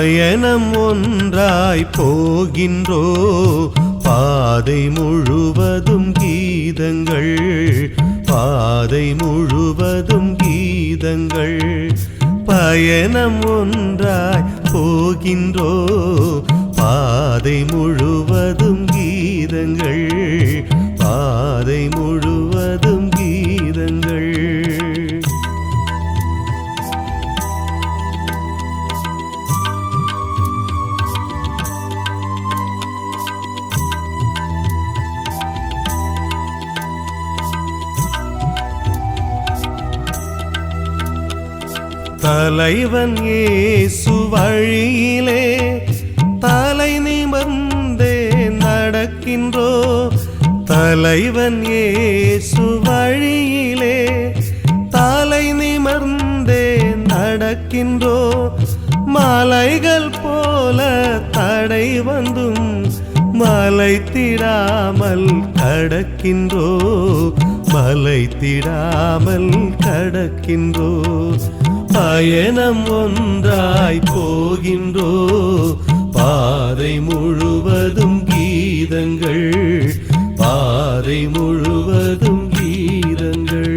பயணம் ஒன்றாய் போகின்றோ பாதை முழுவதும் கீதங்கள் பாதை முழுவதும் கீதங்கள் பயணம் ஒன்றாய் போகின்றோ பாதை முழுவதும் கீதங்கள் பாதை முழுவதும் கீதங்கள் தலைவன் இயேசு வழியிலே தலை நிமிர்ந்தே நடக்கின்றோ தலைவன் இயேசு வழியிலே தலை நிமிர்ந்தே நடக்கின்றோ மலைகள் போல தடை வந்தும் மலைத்திடாமல் கடக்கின்றோ மலைத்திடாமல் கடக்கின்றோ பயணம் ஒன்றாய் போகின்றோ பாதை முழுவதும் கீதங்கள் பாதை முழுவதும் கீதங்கள்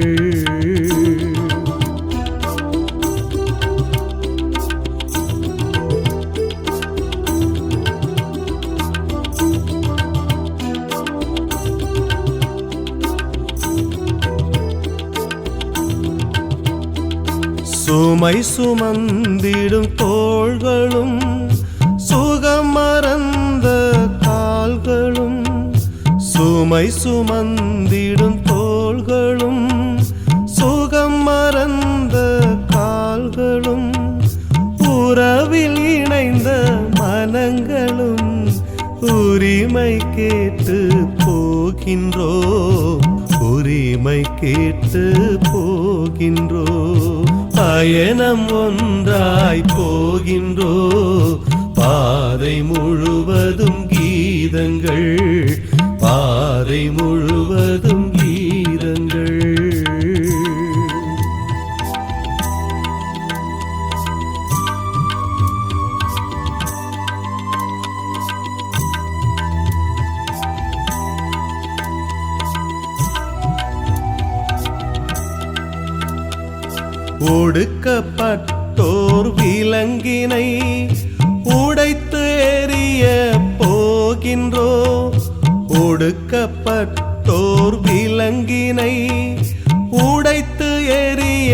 சுமை சுமந்திடும் தோள்களும் சுகம் மறந்த கால்களும் சுமை சுமந்திடும் தோள்களும் சுகம் மறந்த கால்களும் உறவில் இணைந்த மனங்களும் உரிமை கேட்டு போகின்றோ உரிமை கேட்டு போகின்றோ பயணம் ஒன்றாய் போகின்றோ பாதை முழுவதும் கீதங்கள் பாதை முழுவதும் கீதங்கள் ஒடுக்கப்பட்டோர் விலங்கினை உடைத்து எறிய போகின்றோ ஒடுக்கப்பட்டோர் விலங்கினை உடைத்து எறிய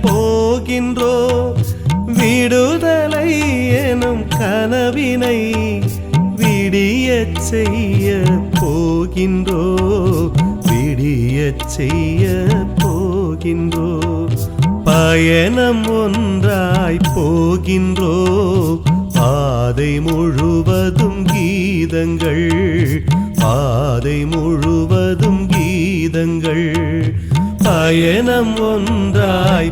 போகின்றோ விடுதலை எனும் கனவினை விடியச் செய்ய போகின்றோ விடியச் செய்ய போகின்றோ பயணம் ஒன்றாய் போகின்றோ பாதை முழுவதும் கீதங்கள் பாதை முழுவதும் கீதங்கள் பயணம் ஒன்றாய்